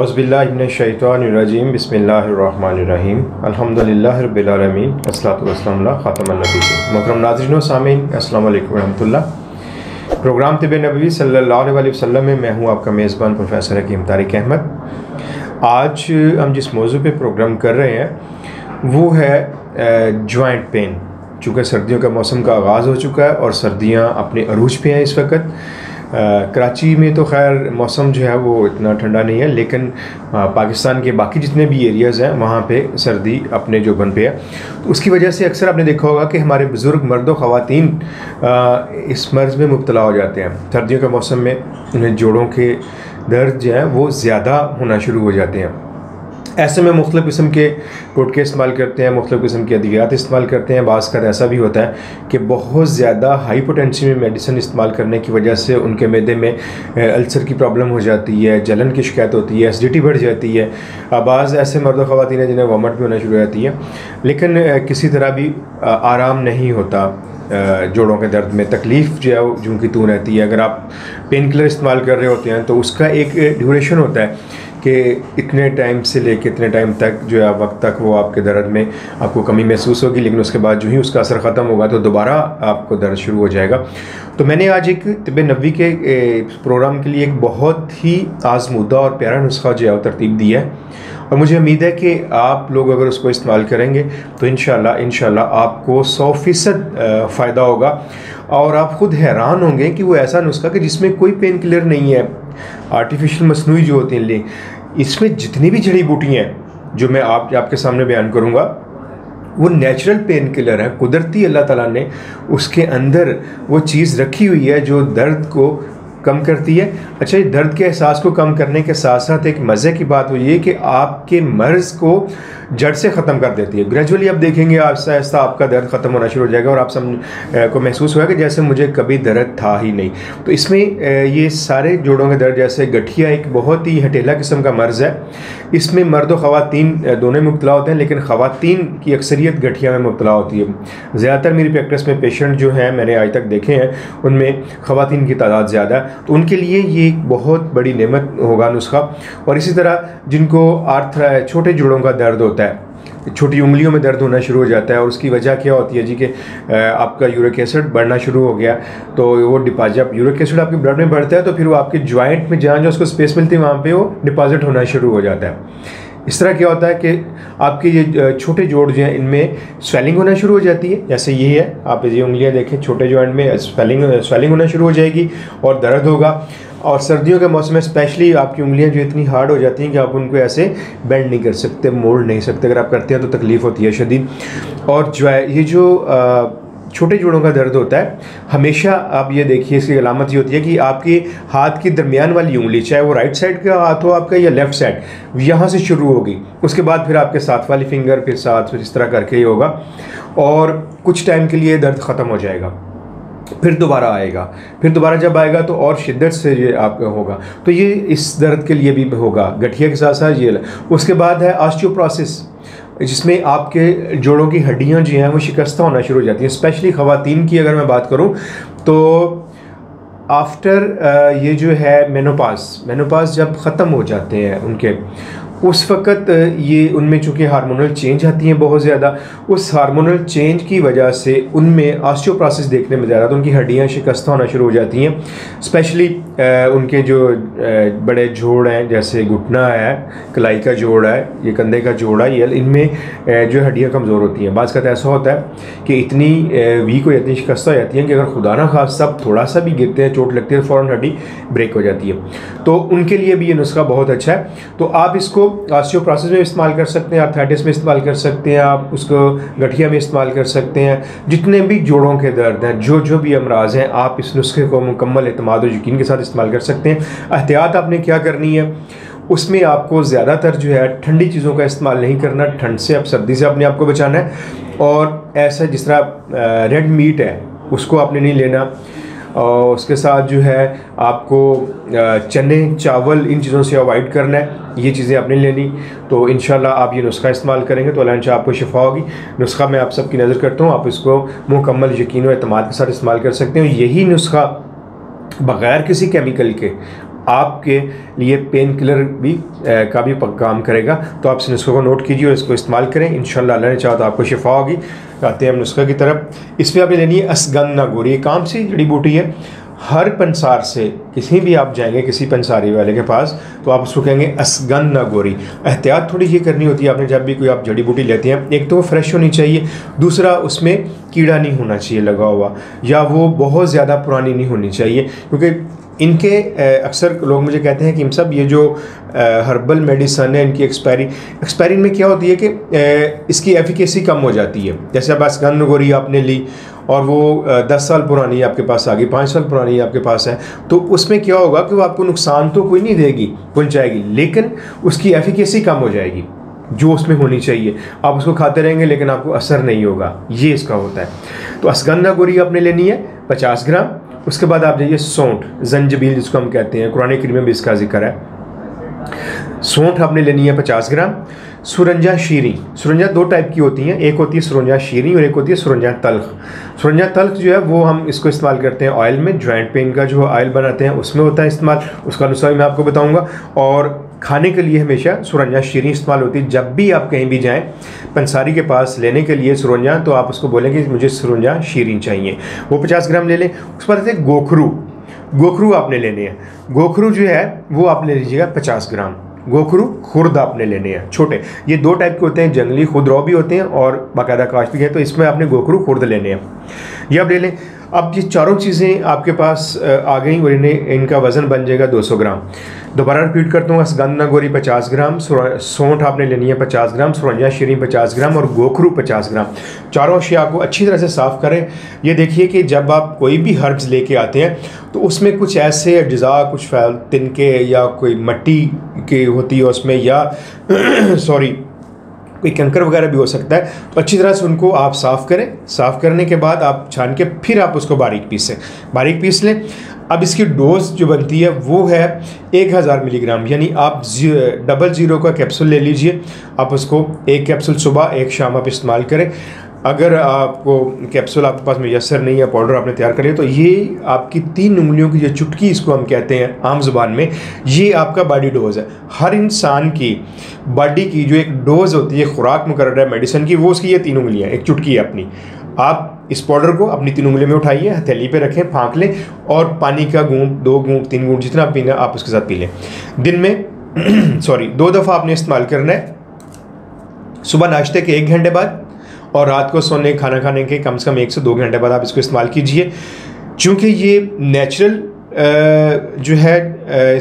औज़ुबिल्लाहि मिनश्शैतानिर्रजीम बिस्मिल्लाहिर्रहमानिर्रहीम अल्हम्दुलिल्लाहि रब्बिल आलमीन अस्सलातु वस्सलामु अला खातमिन नबिय्यीन। मोहतरम नाज़रीन व सामीन, अस्सलामु अलैकुम रहमतुल्लाह। प्रोग्राम तिब्बे नबवी सल्लल्लाहु अलैहि वसल्लम में मैं हूँ आपका मेज़बान प्रोफेसर हकीम तारिक अहमद। आज हम जिस मौजू पे प्रोग्राम कर रहे हैं वो है जॉइंट पेन। चूँकि सर्दियों का मौसम का आगाज़ हो चुका है और सर्दियाँ अपने अरूज पे हैं इस वक्त। कराची में तो खैर मौसम जो है वो इतना ठंडा नहीं है, लेकिन पाकिस्तान के बाकी जितने भी एरियाज़ हैं वहाँ पे सर्दी अपने जोबन पे है। तो उसकी वजह से अक्सर आपने देखा होगा कि हमारे बुज़ुर्ग मर्द व ख़वातीन इस मर्ज़ में मुब्तला हो जाते हैं। सर्दियों के मौसम में उन्हें जोड़ों के दर्द जो हैं वो ज़्यादा होना शुरू हो जाते हैं। ऐसे में मुख्तलिफ़ किस्म के टोटके इस्तेमाल करते हैं, मुख्तलिफ़ किस्म के अद्वियात इस्तेमाल करते हैं। बाज़ का ऐसा भी होता है कि बहुत ज़्यादा हाई पोटेंसी में मेडिसिन इस्तेमाल करने की वजह से उनके मैदे में अल्सर की प्रॉब्लम हो जाती है, जलन की शिकायत होती है, एसिडिटी बढ़ जाती है। बाज़ ऐसे मर्द व ख़वातीन हैं जिन्हें वॉमिट भी होना शुरू हो जाती है, लेकिन किसी तरह भी आराम नहीं होता। जोड़ों के दर्द में तकलीफ़ जो है वो जूं की तूं रहती है। अगर आप पेन किलर इस्तेमाल कर रहे होते हैं तो उसका एक ड्यूरेशन होता है कि इतने टाइम से लेके इतने टाइम तक जो है वक्त तक वो आपके दर्द में आपको कमी महसूस होगी, लेकिन उसके बाद जो ही उसका असर ख़त्म होगा तो दोबारा आपको दर्द शुरू हो जाएगा। तो मैंने आज एक तिब्बे नबवी के प्रोग्राम के लिए एक बहुत ही आज़मूदा और प्यारा नुस्खा जो है वो तरतीब दी है, और मुझे उम्मीद है कि आप लोग अगर उसको इस्तेमाल करेंगे तो इंशाल्लाह आपको 100% फ़ायदा होगा। और आप ख़ुद हैरान होंगे कि वो ऐसा नुस्खा कि जिसमें कोई पेन किलर नहीं है, आर्टिफिशियल मसनूई जो होती हैं, इसमें जितनी भी जड़ी बूटियाँ हैं जो मैं आपके सामने बयान करूँगा वो नेचुरल पेन किलर है। कुदरती अल्लाह ताला ने उसके अंदर वो चीज़ रखी हुई है जो दर्द को कम करती है। अच्छा, ये दर्द के एहसास को कम करने के साथ साथ एक मज़े की बात वो ये कि आपके मर्ज़ को जड़ से ख़त्म कर देती है। ग्रेजुअली आप देखेंगे आहिस्ता आहिस्ता आपका दर्द ख़त्म होना शुरू हो जाएगा और आप सब को महसूस होगा कि जैसे मुझे कभी दर्द था ही नहीं। तो इसमें ये सारे जोड़ों के दर्द, जैसे गठिया एक बहुत ही हटेला किस्म का मर्ज़ है। इसमें मर्द व ख़वातीन दोनों मुब्तला होते हैं, लेकिन ख़वातीन की अक्सरियत गठिया में मुब्तला होती है। ज़्यादातर मेरी प्रैक्टिस में पेशेंट जो हैं मैंने आज तक देखे हैं उनमें ख़वातीन की तादाद ज़्यादा है, तो उनके लिए ये एक बहुत बड़ी नेमत होगा नुस्खा। और इसी तरह जिनको छोटे जोड़ों का दर्द होता है, छोटी उंगलियों में दर्द होना शुरू हो जाता है, और उसकी वजह क्या होती है जी कि आपका यूरिक एसिड बढ़ना शुरू हो गया, तो वो जब यूरिक एसिड आपके ब्लड में बढ़ता है तो फिर वो आपके जॉइंट में जहाँ जो उसको स्पेस मिलती है वहाँ पे वो डिपॉजिट होना शुरू हो जाता है। इस तरह क्या होता है कि आपके ये छोटे जोड़ जो हैं इनमें स्वेलिंग होना शुरू हो जाती है। जैसे ये है, आप ये उंगलियां देखें, छोटे जॉइंट में स्वेलिंग होना शुरू हो जाएगी और दर्द होगा। और सर्दियों के मौसम में स्पेशली आपकी उंगलियां जो इतनी हार्ड हो जाती हैं कि आप उनको ऐसे बेंड नहीं कर सकते, मोड़ नहीं सकते। अगर आप करते हैं तो तकलीफ़ होती है शदीद। और जो है ये जो छोटे जोड़ों का दर्द होता है, हमेशा आप ये देखिए इसकी अलामत ये होती है कि आपके हाथ की दरमियान वाली उंगली, चाहे वो राइट साइड का हाथ हो आपका या लेफ़्ट साइड, यहाँ से शुरू होगी। उसके बाद फिर आपके साथ वाली फिंगर, फिर साथ, फिर इस तरह करके ही होगा, और कुछ टाइम के लिए दर्द ख़त्म हो जाएगा। फिर दोबारा आएगा, फिर दोबारा जब आएगा तो और शिद्दत से ये आपका होगा। तो ये इस दर्द के लिए भी होगा, गठिया के साथ साथ ये। उसके बाद है ऑस्टियोपोरोसिस, जिसमें आपके जोड़ों की हड्डियां जो हैं वो शिकस्त होना शुरू हो जाती हैं। स्पेशली ख़वातीन की अगर मैं बात करूं तो आफ्टर ये जो है मेनोपाज जब ख़त्म हो जाते हैं उनके, उस वक़्त ये उनमें चूँकि हार्मोनल चेंज आती हैं बहुत ज़्यादा, उस हार्मोनल चेंज की वजह से उनमें ऑस्टियोपोरोसिस देखने में ज़्यादा, तो उनकी हड्डियाँ शिकस्त होना शुरू हो जाती हैं। स्पेशली उनके जो बड़े जोड़ हैं, जैसे घुटना है, कलाई का जोड़ है, ये कंधे का जोड़ है, ये इनमें जो हड्डियाँ कमज़ोर होती हैं। बाज़ का ऐसा होता है कि इतनी वीक हो जाती हैं, शिकस्त हो जाती हैं कि अगर खुदा ना खास्ता थोड़ा सा भी गिरते हैं, चोट लगती है तो फ़ौरन हड्डी ब्रेक हो जाती है। तो उनके लिए भी ये नुस्खा बहुत अच्छा है। तो आप इसको ऑस्टियोपोरोसिस में इस्तेमाल कर सकते हैं, आर्थराइटिस में इस्तेमाल कर सकते हैं, आप उसको गठिया में इस्तेमाल कर सकते हैं। जितने भी जोड़ों के दर्द हैं, जो भी अमराज हैं, आप इस नुस्खे को मुकम्मल एतमाद और यकीन के साथ इस्तेमाल कर सकते हैं। एहतियात आपने क्या करनी है, उसमें आपको ज़्यादातर जो है ठंडी चीज़ों का इस्तेमाल नहीं करना, ठंड से, अब सर्दी से अपने आप को बचाना है। और ऐसा जिस तरह रेड मीट है उसको आपने नहीं लेना, और उसके साथ जो है आपको चने, चावल, इन चीज़ों से अवॉइड करना है, ये चीज़ें आपने लेनी। तो इंशाल्लाह आप ये नुस्खा इस्तेमाल करेंगे तो अल्लाह इंशाल्लाह आपको शिफा होगी। नुस्खा मैं आप सबकी नज़र करता हूँ, आप इसको मुकम्मल यकीन और एतमाद के साथ इस्तेमाल कर सकते हैं। यही नुस्खा बग़ैर किसी केमिकल के आपके लिए पेन किलर भी का भी काम करेगा। तो आप इस नुस्खे को नोट कीजिए और इसको इस्तेमाल करें, इंशाअल्लाह अल्लाह ने चाहा तो आपको शिफा होगी। आते हैं हम नुस्खे की तरफ। इसमें आपने लेनी है असगन नागौरी। एक आम सी जड़ी बूटी है। हर पंसार से किसी भी आप जाएंगे किसी पंसारी वाले के पास तो आप उसको कहेंगे असगन नागौरी। एहतियात थोड़ी ये करनी होती है आपने जब भी कोई आप जड़ी बूटी लेते हैं, एक तो वो फ्रेश होनी चाहिए, दूसरा उसमें कीड़ा नहीं होना चाहिए लगा हुआ, या वो बहुत ज़्यादा पुरानी नहीं होनी चाहिए, क्योंकि इनके अक्सर लोग मुझे कहते हैं कि हम सब ये जो हर्बल मेडिसन है इनकी एक्सपायरी में क्या होती है कि इसकी एफिकेसी कम हो जाती है। जैसे अब असगन नागौरी आपने ली और वो 10 साल पुरानी आपके पास आ गई, 5 साल पुरानी आपके पास है, तो उसमें क्या होगा कि वो आपको नुकसान तो कोई नहीं देगी, पहुंचाएगी, लेकिन उसकी एफिकेसी कम हो जाएगी जो उसमें होनी चाहिए। आप उसको खाते रहेंगे लेकिन आपको असर नहीं होगा, ये इसका होता है। तो असगन नागौरी आपने लेनी है 50 ग्राम। उसके बाद आप जाइए सौंठ, जंजबील जिसको हम कहते हैं, कुरान करीम में भी इसका जिक्र है। सौंठ आपने लेनी है 50 ग्राम। सुरंजा शीरी, सुरंजा 2 टाइप की होती हैं, एक होती है सुरंजा शीरी और एक होती है सुरंजा तल्ख। सुरंजा तल्ख जो है वो हम इसको इस्तेमाल करते हैं ऑयल में, जॉइंट पेन का जो ऑयल बनाते हैं उसमें होता है इस्तेमाल, उसका नुस्खा मैं आपको बताऊंगा। और खाने के लिए हमेशा सुरंजा शीरी इस्तेमाल होती है। जब भी आप कहीं भी जाएं पंसारी के पास लेने के लिए सुरंजा, तो आप उसको बोलेंगे कि मुझे सुरंजा शीरी चाहिए, वो 50 ग्राम ले लें। उसके बाद आते हैं गोखरू। गोखरू आपने लेने हैं, गोखरू जो है वो आप ले लीजिएगा 50 ग्राम। गोखरू खुर्द आपने लेने हैं छोटे, ये 2 टाइप के होते हैं, जंगली खुदरौ भी होते हैं और बाकायदा काश्त भी है, तो इसमें आपने गोखरू खुर्द लेने हैं, ये आप ले लें। अब ये चारों चीज़ें आपके पास आ गई और इनका वज़न बन जाएगा 200 ग्राम। दोबारा रिपीट करता हूँ, असगन नागौरी 50 ग्राम, सौंठ आपने लेनी है 50 ग्राम, सुरंजा शीरी 50 ग्राम और गोखरू 50 ग्राम। चारों अशिया को अच्छी तरह से साफ़ करें। ये देखिए कि जब आप कोई भी हर्ब्स लेके आते हैं तो उसमें कुछ ऐसे अज्जा, कुछ तिनके या कोई मिट्टी की होती है उसमें, या सॉरी कोई कंकर वगैरह भी हो सकता है, तो अच्छी तरह से उनको आप साफ़ करें। साफ़ करने के बाद आप छान के फिर आप उसको बारीक पीस लें। अब इसकी डोज जो बनती है वो है 1000 मिलीग्राम, यानी आप 00 का कैप्सूल ले लीजिए। आप उसको एक कैप्सूल सुबह एक शाम आप इस्तेमाल करें। अगर आपको कैप्सूल आपके पास मैसर नहीं है, पाउडर आपने तैयार करें, तो ये आपकी 3 उंगलियों की जो चुटकी इसको हम कहते हैं आम ज़ुबान में, ये आपका बॉडी डोज है। हर इंसान की बॉडी की जो एक डोज होती है खुराक मुकर्रर है मेडिसिन की, वो उसकी ये 3 उंगलियाँ, एक चुटकी है अपनी। आप इस पाउडर को अपनी 3 उंगलियों में उठाइए, हथेली पे रखें, फाँक लें और पानी का घूंट, 2 घूंट, 3 घूंट जितना पीना आप उसके साथ पी लें। दिन में 2 दफ़ा आपने इस्तेमाल करना है, सुबह नाश्ते के 1 घंटे बाद और रात को सोने खाना खाने के कम से कम 1 से 2 घंटे बाद आप इसको इस्तेमाल कीजिए। चूँकि ये नेचुरल जो है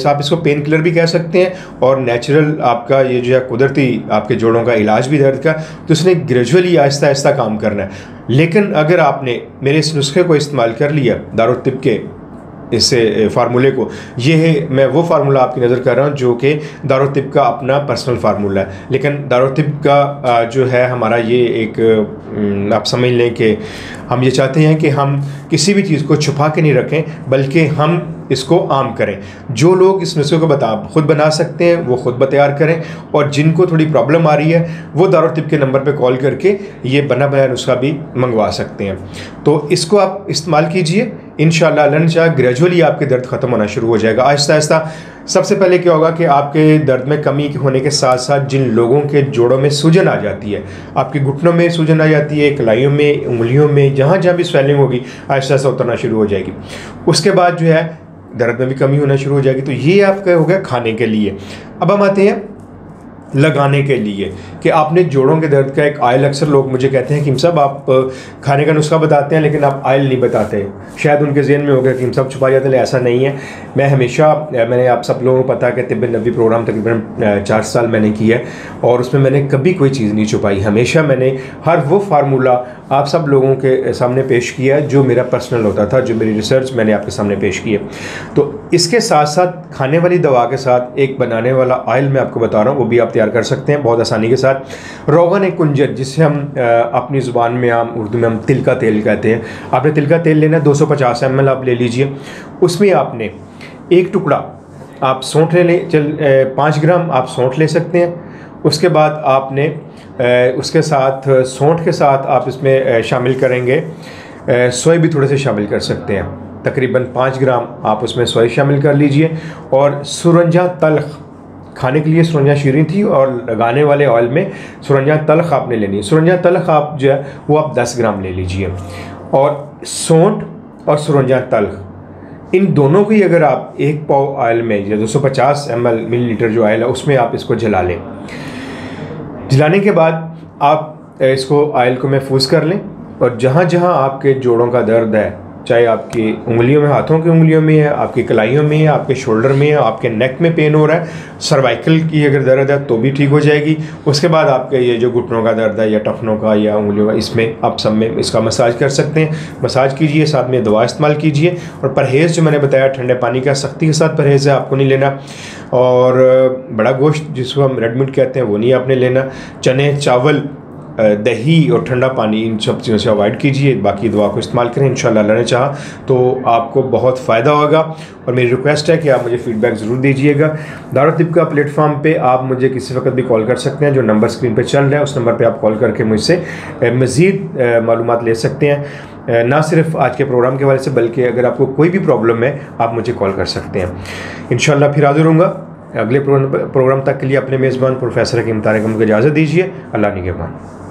आप इसको पेन किलर भी कह सकते हैं और नेचुरल आपका ये जो है कुदरती आपके जोड़ों का इलाज भी दर्द का, तो इसने ग्रेजुअली आहिस्ता आहिस्ता काम करना है। लेकिन अगर आपने मेरे इस नुस्खे को इस्तेमाल कर लिया, दारुत तिब के इस फार्मूले को, ये है मैं वो फार्मूला आपकी नज़र कर रहा हूँ जो कि दारुत तिब का अपना पर्सनल फार्मूला है, लेकिन दारुत तिब का जो है हमारा ये एक आप समझ लें कि हम ये चाहते हैं कि हम किसी भी चीज़ को छुपा के नहीं रखें, बल्कि हम इसको आम करें। जो लोग इस नुस्खे को खुद बना सकते हैं वो खुद तैयार करें, और जिनको थोड़ी प्रॉब्लम आ रही है वो दारुत तिब के नंबर पे कॉल करके ये बना बनाया नुस्खा भी मंगवा सकते हैं। तो इसको आप इस्तेमाल कीजिए, इंशाअल्लाह अल्लाह ने चाहा ग्रेजुअली आपके दर्द ख़त्म होना शुरू हो जाएगा आहिस्ता आहिस्ता। सबसे पहले क्या होगा कि आपके दर्द में कमी होने के साथ साथ जिन लोगों के जोड़ों में सूजन आ जाती है, आपके घुटनों में सूजन आ जाती है, कलाइयों में, उंगलियों में, जहाँ जहाँ भी स्वेलिंग होगी आहिस्ता आहिस्ता उतरना शुरू हो जाएगी। उसके बाद जो है दर्द में भी कमी होना शुरू हो जाएगी। तो ये आपका हो गया खाने के लिए। अब हम आते हैं लगाने के लिए कि आपने जोड़ों के दर्द का एक ऑयल, अक्सर लोग मुझे कहते हैं कि साहब आप खाने का नुस्खा बताते हैं लेकिन आप ऑयल नहीं बताते। शायद उनके ज़हन में हो गया कि सब छुपा जाते हैं, ऐसा नहीं है। मैं हमेशा, मैंने आप सब लोगों को पता है कि तिब्बे नबी प्रोग्राम तकरीबन 4 साल मैंने किया है और उसमें मैंने कभी कोई चीज़ नहीं छुपाई। हमेशा मैंने हर वो फार्मूला आप सब लोगों के सामने पेश किया है जो मेरा पर्सनल होता था, जो मेरी रिसर्च मैंने आपके सामने पेश की है। तो इसके साथ साथ खाने वाली दवा के साथ एक बनाने वाला ऑयल मैं आपको बता रहा हूँ, वो भी आप तैयार कर सकते हैं बहुत आसानी के साथ। रोगन कुंजर, जिसे हम अपनी ज़ुबान में आम उर्दू में हम तिल का तेल कहते हैं। आपने तिल का तेल लेना है, 250 ml आप ले लीजिए। उसमें आपने 1 टुकड़ा आप सौंठ ले लें, 5 ग्राम आप सौंठ ले सकते हैं। उसके बाद आपने उसके साथ सौंठ के साथ आप इसमें शामिल करेंगे सोए भी थोड़े से शामिल कर सकते हैं। तकरीबन 5 ग्राम आप उसमें सोया शामिल कर लीजिए। और सुरंजा तल्ख, खाने के लिए सुरंजा शीरी थी और लगाने वाले ऑयल में सुरंजा तल्ख आपने लेनी है। सुरंजा तल्ख आप जो है वो आप 10 ग्राम ले लीजिए। और सौंठ और सुरंजा तल्ख, इन दोनों की अगर आप 1 पाव ऑयल में या 250 मिलीलीटर जो ऑयल है उसमें आप इसको जला लें। जलाने के बाद आप इसको ऑयल को महफूज कर लें। और जहाँ जहाँ आपके जोड़ों का दर्द है, चाहे आपकी उंगलियों में, हाथों की उंगलियों में है, आपकी कलाइयों में है, आपके शोल्डर में है, आपके नेक में पेन हो रहा है, सर्वाइकल की अगर दर्द है तो भी ठीक हो जाएगी। उसके बाद आपके ये जो घुटनों का दर्द है या टफनों का या उंगलियों का, इसमें आप सब में इसका मसाज कर सकते हैं। मसाज कीजिए, साथ में दवा इस्तेमाल कीजिए। और परहेज़ जो मैंने बताया ठंडे पानी का सख्ती के साथ परहेज़ है, आपको नहीं लेना। और बड़ा गोश्त जिसको हम रेड मीट कहते हैं वो नहीं आपने लेना। चने, चावल, दही और ठंडा पानी, इन सब चीज़ों से अवॉइड कीजिए। बाकी दवा को इस्तेमाल करें, इंशाल्लाह अल्लाह ने चाहा तो आपको बहुत फ़ायदा होगा। और मेरी रिक्वेस्ट है कि आप मुझे फ़ीडबैक ज़रूर दीजिएगा। दारुल तिब का प्लेटफॉर्म पे आप मुझे किसी वक्त भी कॉल कर सकते हैं। जो नंबर स्क्रीन पे चल रहा है उस नंबर पे आप कॉल करके मुझसे मज़ीद मालूमात ले सकते हैं, ना सिर्फ आज के प्रोग्राम के हवाले से, बल्कि अगर आपको कोई भी प्रॉब्लम है आप मुझे कॉल कर सकते हैं। इंशाल्लाह फिर हाज़िर होऊंगा अगले प्रोग्राम तक के लिए अपने मेज़बान प्रोफेसर हकीम तारिक अहमद को इजाज़त दीजिए। अल्लाह निगहबान।